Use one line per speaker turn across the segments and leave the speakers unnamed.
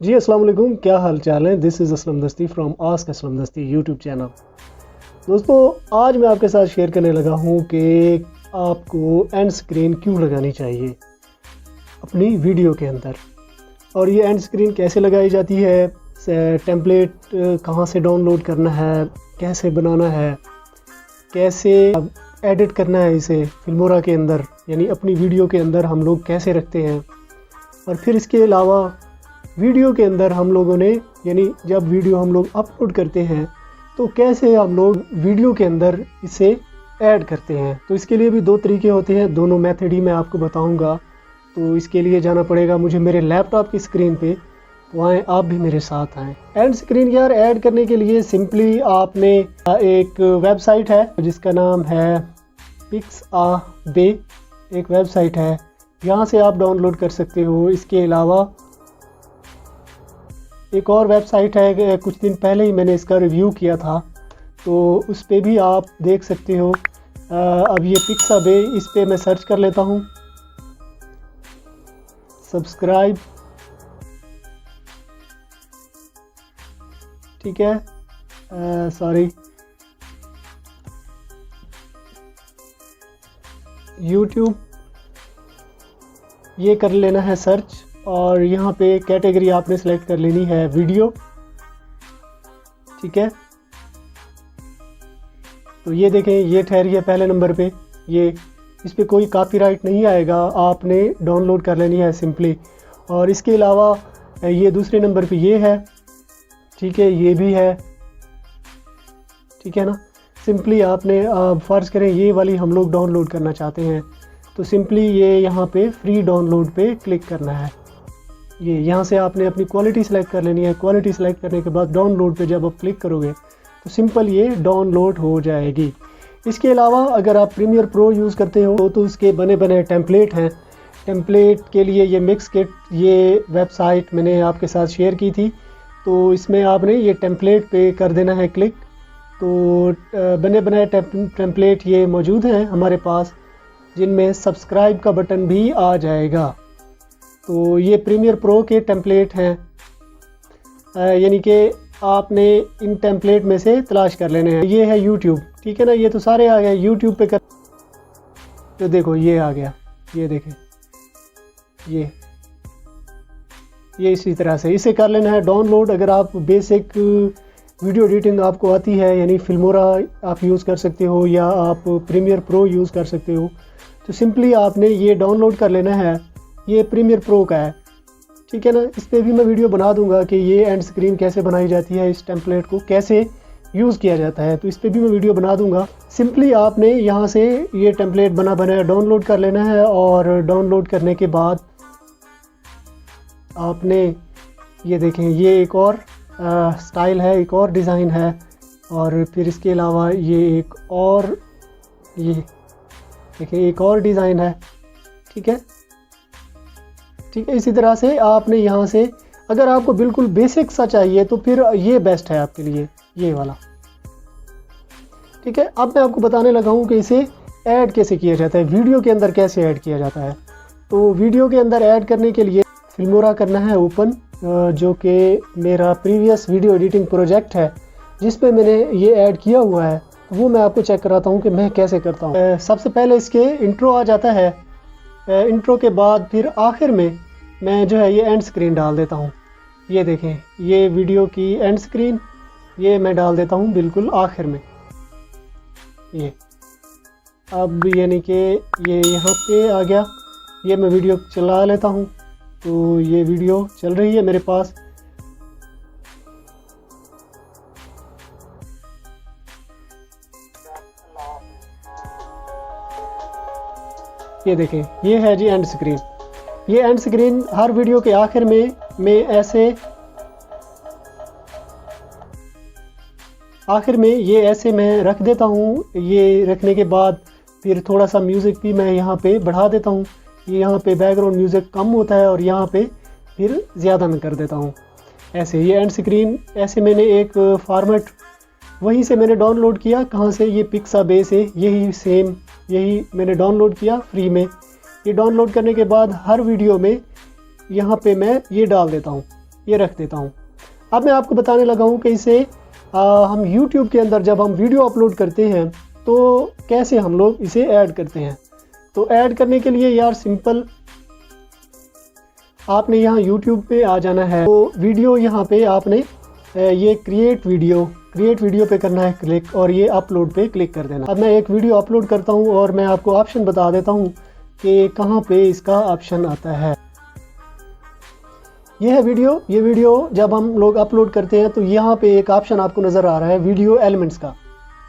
जी अस्सलाम वालेकुम, क्या हाल चाल है। दिस इज़ असलम दस्ती फ्रॉम आस्क असलम दस्ती यूट्यूब चैनल। दोस्तों, आज मैं आपके साथ शेयर करने लगा हूँ कि आपको एंड स्क्रीन क्यों लगानी चाहिए अपनी वीडियो के अंदर, और ये एंड स्क्रीन कैसे लगाई जाती है, टेम्पलेट कहाँ से डाउनलोड करना है, कैसे बनाना है, कैसे एडिट करना है इसे फिल्मोरा के अंदर, यानी अपनी वीडियो के अंदर हम लोग कैसे रखते हैं। और फिर इसके अलावा वीडियो के अंदर हम लोगों ने, यानी जब वीडियो हम लोग अपलोड करते हैं तो कैसे हम लोग वीडियो के अंदर इसे ऐड करते हैं। तो इसके लिए भी दो तरीके होते हैं, दोनों मेथड ही मैं आपको बताऊंगा। तो इसके लिए जाना पड़ेगा मुझे मेरे लैपटॉप की स्क्रीन पे, तो आएँ आप भी मेरे साथ आएँ। एंड स्क्रीन यार ऐड करने के लिए सिंपली आपने एक वेबसाइट है जिसका नाम है पिक्साबे, एक वेबसाइट है, यहाँ से आप डाउनलोड कर सकते हो। इसके अलावा एक और वेबसाइट है, कुछ दिन पहले ही मैंने इसका रिव्यू किया था, तो उस पर भी आप देख सकते हो। अब ये पिक्साबे, इस पर मैं सर्च कर लेता हूँ, सब्सक्राइब, ठीक है, सॉरी, यूट्यूब, ये कर लेना है सर्च, और यहाँ पे कैटेगरी आपने सेलेक्ट कर लेनी है वीडियो, ठीक है। तो ये देखें, ये ठहरी है पहले नंबर पे, ये इस पर कोई कॉपीराइट नहीं आएगा, आपने डाउनलोड कर लेनी है सिंपली। और इसके अलावा ये दूसरे नंबर पे ये है, ठीक है, ये भी है, ठीक है ना। सिंपली आपने फ़र्ज़ करें ये वाली हम लोग डाउनलोड करना चाहते हैं, तो सिंपली ये यहाँ पे फ्री डाउनलोड पे क्लिक करना है। ये यहाँ से आपने अपनी क्वालिटी सेलेक्ट कर लेनी है। क्वालिटी सेलेक्ट करने के बाद डाउनलोड पे जब आप क्लिक करोगे तो सिंपल ये डाउनलोड हो जाएगी। इसके अलावा अगर आप प्रीमियर प्रो यूज़ करते हो तो उसके बने बने टेम्पलेट हैं। टेम्पलेट के लिए ये मिक्स किट, ये वेबसाइट मैंने आपके साथ शेयर की थी, तो इसमें आपने ये टेम्पलेट पे कर देना है क्लिक। तो बने बनाए टेम्पलेट ये मौजूद हैं हमारे पास, जिनमें सब्सक्राइब का बटन भी आ जाएगा। तो ये प्रीमियर प्रो के टेम्पलेट हैं, यानी कि आपने इन टेम्पलेट में से तलाश कर लेने हैं। ये है यूट्यूब, ठीक है ना, ये तो सारे आ गए। यूट्यूब पे कर, तो देखो ये आ गया, ये देखें, ये इसी तरह से इसे कर लेना है डाउनलोड। अगर आप बेसिक वीडियो एडिटिंग आपको आती है, यानी फिल्मोरा आप यूज़ कर सकते हो या आप प्रीमियर प्रो यूज़ कर सकते हो, तो सिंपली आपने ये डाउनलोड कर लेना है। ये प्रीमियर प्रो का है, ठीक है ना। इस पर भी मैं वीडियो बना दूंगा कि ये एंड स्क्रीन कैसे बनाई जाती है, इस टेम्पलेट को कैसे यूज़ किया जाता है, तो इस पर भी मैं वीडियो बना दूंगा। सिंपली आपने यहाँ से ये टेम्पलेट बना बनाया डाउनलोड कर लेना है, और डाउनलोड करने के बाद आपने ये देखें, ये एक और स्टाइल है, एक और डिज़ाइन है, और फिर इसके अलावा ये एक और, ये देखें एक और डिज़ाइन है, ठीक है, ठीक है। इसी तरह से आपने यहाँ से, अगर आपको बिल्कुल बेसिक सा चाहिए तो फिर ये बेस्ट है आपके लिए, ये वाला, ठीक है। अब मैं आपको बताने लगा हूँ कि इसे ऐड कैसे किया जाता है, वीडियो के अंदर कैसे ऐड किया जाता है। तो वीडियो के अंदर ऐड करने के लिए फिल्मोरा करना है ओपन, जो कि मेरा प्रीवियस वीडियो एडिटिंग प्रोजेक्ट है जिसपे मैंने ये ऐड किया हुआ है, वो मैं आपको चेक कराता हूँ कि मैं कैसे करता हूँ। सबसे पहले इसके इंट्रो आ जाता है, इंट्रो के बाद फिर आखिर में मैं जो है ये एंड स्क्रीन डाल देता हूँ। ये देखें, ये वीडियो की एंड स्क्रीन ये मैं डाल देता हूँ बिल्कुल आखिर में। ये अब यानी कि ये यहाँ पे आ गया, ये मैं वीडियो चला लेता हूँ, तो ये वीडियो चल रही है मेरे पास। ये देखें, ये है जी एंड स्क्रीन। ये एंड स्क्रीन हर वीडियो के आखिर में मैं ऐसे, आखिर में ये ऐसे मैं रख देता हूँ। ये रखने के बाद फिर थोड़ा सा म्यूज़िक भी मैं यहाँ पे बढ़ा देता हूँ। ये यहाँ पे बैकग्राउंड म्यूज़िक कम होता है और यहाँ पे फिर ज़्यादा मैं कर देता हूँ। ऐसे ये एंड स्क्रीन, ऐसे मैंने एक फॉर्मेट वहीं से मैंने डाउनलोड किया, कहाँ से, ये पिक्साबे से, यही सेम यही मैंने डाउनलोड किया फ्री में। ये डाउनलोड करने के बाद हर वीडियो में यहाँ पे मैं ये डाल देता हूँ, ये रख देता हूँ। अब मैं आपको बताने लगा हूँ कि इसे हम YouTube के अंदर जब हम वीडियो अपलोड करते हैं तो कैसे हम लोग इसे ऐड करते हैं। तो ऐड करने के लिए यार सिंपल, आपने यहाँ YouTube पे आ जाना है। तो वीडियो यहाँ पे आपने ये क्रिएट वीडियो पे करना है क्लिक और ये अपलोड पे क्लिक कर देना। अब मैं एक वीडियो अपलोड करता हूँ और मैं आपको ऑप्शन बता देता हूँ कि कहाँ पे इसका ऑप्शन आता है। ये है वीडियो। ये वीडियो जब हम लोग अपलोड करते हैं तो यहाँ पे एक ऑप्शन आपको नज़र आ रहा है वीडियो एलिमेंट्स का,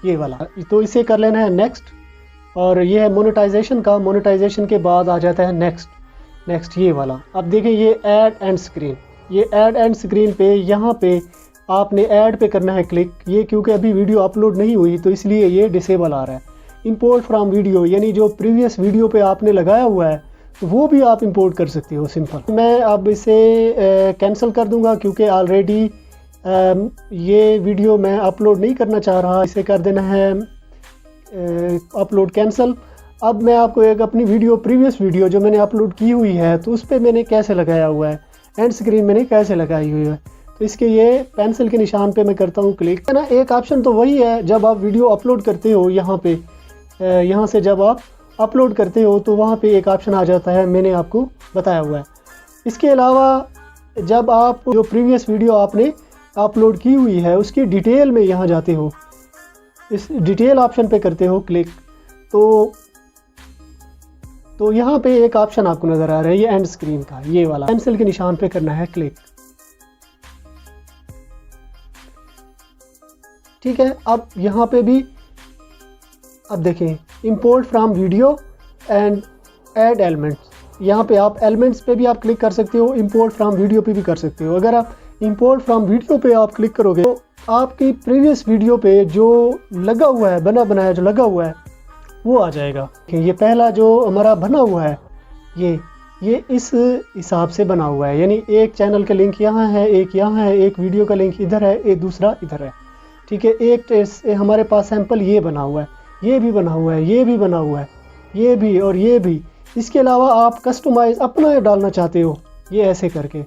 ये वाला। तो इसे कर लेना है नेक्स्ट। और ये है मोनेटाइजेशन का। मोनेटाइजेशन के बाद आ जाता है नेक्स्ट ये वाला। अब देखें ये ऐड एंड स्क्रीन। ये ऐड एंड स्क्रीन पे यहाँ पे आपने ऐड पे करना है क्लिक। ये क्योंकि अभी वीडियो अपलोड नहीं हुई तो इसलिए ये डिसेबल आ रहा है। इंपोर्ट फ्रॉम वीडियो, यानी जो प्रीवियस वीडियो पे आपने लगाया हुआ है वो भी आप इंपोर्ट कर सकते हो सिंपल। मैं अब इसे कैंसिल कर दूंगा क्योंकि ऑलरेडी ये वीडियो मैं अपलोड नहीं करना चाह रहा। इसे कर देना है अपलोड कैंसिल। अब मैं आपको एक अपनी प्रीवियस वीडियो जो मैंने अपलोड की हुई है तो उस पर मैंने कैसे लगाया हुआ है, एंड स्क्रीन मैंने कैसे लगाई हुई है। तो इसके ये पेंसिल के निशान पे मैं करता हूँ क्लिक, है ना। एक ऑप्शन तो वही है जब आप वीडियो अपलोड करते हो, यहाँ पे यहाँ से जब आप अपलोड करते हो तो वहाँ पे एक ऑप्शन आ जाता है, मैंने आपको बताया हुआ है। इसके अलावा जब आप जो प्रीवियस वीडियो आपने अपलोड की हुई है उसकी डिटेल में यहाँ जाते हो, इस डिटेल ऑप्शन पे करते हो क्लिक, तो यहाँ पे एक ऑप्शन आपको नज़र आ रहा है ये एंड स्क्रीन का, ये वाला। पेंसिल के निशान पे करना है क्लिक, ठीक है। अब यहाँ पे भी अब देखें import from video and add elements. यहाँ पे आप एलिमेंट्स पे भी आप क्लिक कर सकते हो, इंपोर्ट फ्रॉम वीडियो पे भी कर सकते हो। अगर आप इंपोर्ट फ्रॉम वीडियो पे आप क्लिक करोगे तो आपकी प्रीवियस वीडियो पे जो लगा हुआ है, बना बनाया जो लगा हुआ है वो आ जाएगा। ये पहला जो हमारा बना हुआ है ये इस हिसाब से बना हुआ है, यानी एक चैनल का लिंक यहाँ है, एक यहाँ है, एक वीडियो का लिंक इधर है, एक दूसरा इधर है, ठीक है। एक हमारे पास सैंपल ये बना हुआ है, ये भी बना हुआ है, ये भी बना हुआ है, ये भी और ये भी। इसके अलावा आप कस्टमाइज अपना डालना चाहते हो ये ऐसे करके,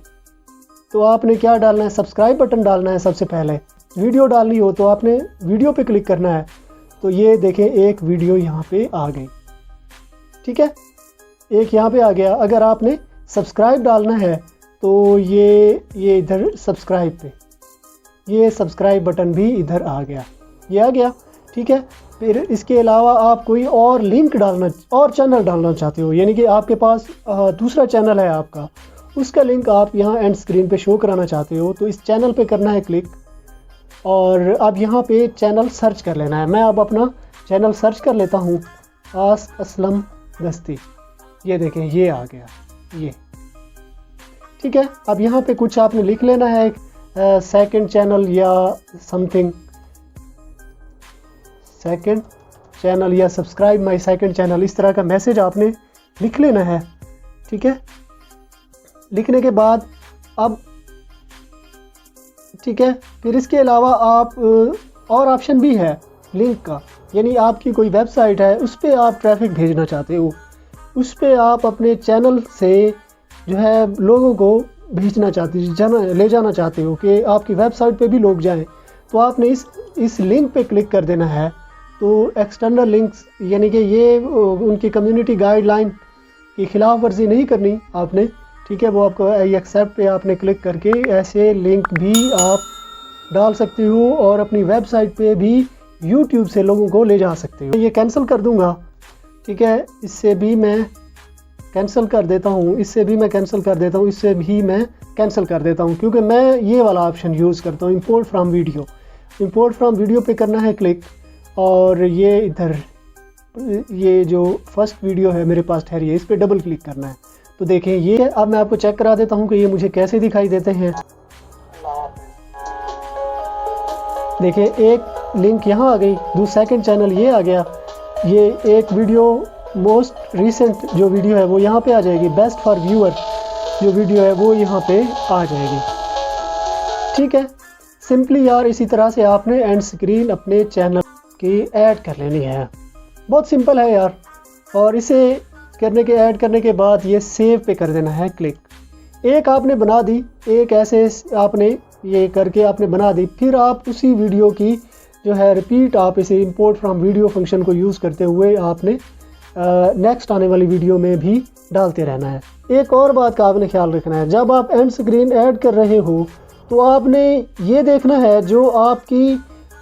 तो आपने क्या डालना है, सब्सक्राइब बटन डालना है। सबसे पहले वीडियो डालनी हो तो आपने वीडियो पे क्लिक करना है। तो ये देखें एक वीडियो यहाँ पे आ गई, ठीक है, एक यहाँ पे आ गया। अगर आपने सब्सक्राइब डालना है तो ये इधर सब्सक्राइब पे, ये सब्सक्राइब बटन भी इधर आ गया, ये आ गया, ठीक है। फिर इसके अलावा आप कोई और लिंक डालना और चैनल डालना चाहते हो, यानी कि आपके पास दूसरा चैनल है आपका, उसका लिंक आप यहाँ एंड स्क्रीन पे शो कराना चाहते हो, तो इस चैनल पे करना है क्लिक और अब यहाँ पे चैनल सर्च कर लेना है। मैं अब अपना चैनल सर्च कर लेता हूँ, आस्क असलम दस्ती। ये देखें ये आ गया, ये ठीक है। अब यहाँ पे कुछ आपने लिख लेना है, सेकंड चैनल या समथिंग, सेकंड चैनल या सब्सक्राइब माय सेकंड चैनल, इस तरह का मैसेज आपने लिख लेना है, ठीक है। लिखने के बाद अब ठीक है, फिर इसके अलावा आप और ऑप्शन भी है लिंक का, यानी आपकी कोई वेबसाइट है उस पर आप ट्रैफिक भेजना चाहते हो, उस पर आप अपने चैनल से जो है लोगों को भेजना चाहते हो, ले जाना चाहते हो कि आपकी वेबसाइट पे भी लोग जाएं, तो आपने इस लिंक पे क्लिक कर देना है। तो एक्सटर्नल लिंक्स, यानी कि ये उनकी कम्युनिटी गाइडलाइन की खिलाफ वर्जी नहीं करनी आपने, ठीक है। वो आपको एक्सेप्ट पे आपने क्लिक करके ऐसे लिंक भी आप डाल सकते हो और अपनी वेबसाइट पे भी यूट्यूब से लोगों को ले जा सकते हो। ये कैंसिल कर दूंगा, ठीक है, इससे भी मैं कैंसिल कर देता हूँ, इससे भी मैं कैंसिल कर देता हूँ, इससे भी मैं कैंसिल कर देता हूँ, क्योंकि मैं ये वाला ऑप्शन यूज़ करता हूँ import from video. Import from video पे करना है क्लिक और ये इधर ये जो फर्स्ट वीडियो है मेरे पास ठहरी है, इस पर डबल क्लिक करना है। तो देखें ये, अब मैं आपको चेक करा देता हूँ कि ये मुझे कैसे दिखाई देते हैं। देखिए एक लिंक यहाँ आ गई, सेकंड चैनल ये आ गया, ये एक वीडियो मोस्ट रिसेंट जो वीडियो है वो यहाँ पे आ जाएगी, बेस्ट फॉर व्यूअर जो वीडियो है वो यहाँ पे आ जाएगी, ठीक है। सिंपली यार इसी तरह से आपने एंड स्क्रीन अपने चैनल की ऐड कर लेनी है, बहुत सिंपल है यार। और इसे ऐड करने के बाद ये सेव पे कर देना है क्लिक। एक आपने बना दी, एक ऐसे आपने ये करके आपने बना दी, फिर आप उसी वीडियो की जो है रिपीट आप इसे इंपोर्ट फ्रॉम वीडियो फंक्शन को यूज़ करते हुए आपने नेक्स्ट आने वाली वीडियो में भी डालते रहना है। एक और बात का आपने ख्याल रखना है, जब आप एंड स्क्रीन ऐड कर रहे हो तो आपने ये देखना है जो आपकी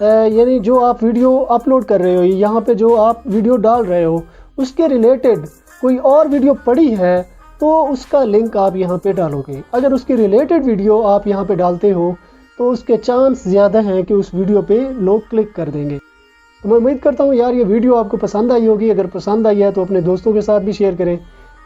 यानी जो आप वीडियो अपलोड कर रहे हो, यहाँ पे जो आप वीडियो डाल रहे हो उसके रिलेटेड कोई और वीडियो पड़ी है तो उसका लिंक आप यहाँ पे डालोगे। अगर उसकी रिलेटेड वीडियो आप यहाँ पे डालते हो तो उसके चांस ज़्यादा हैं कि उस वीडियो पे लोग क्लिक कर देंगे। तो मैं उम्मीद करता हूँ यार ये वीडियो आपको पसंद आई होगी। अगर पसंद आई है तो अपने दोस्तों के साथ भी शेयर करें,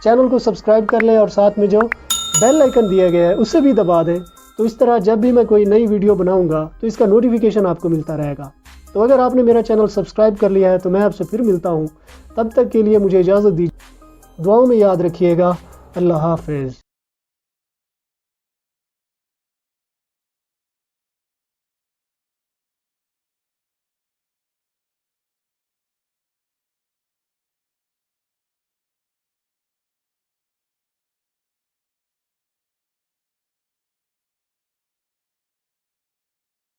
चैनल को सब्सक्राइब कर लें और साथ में जो बेल आइकन दिया गया है उसे भी दबा दें। तो इस तरह जब भी मैं कोई नई वीडियो बनाऊँगा तो इसका नोटिफिकेशन आपको मिलता रहेगा। तो अगर आपने मेरा चैनल सब्सक्राइब कर लिया है तो मैं आपसे फिर मिलता हूँ, तब तक के लिए मुझे इजाज़त दीजिए। दुआओं में याद रखिएगा। अल्लाह हाफ़िज़।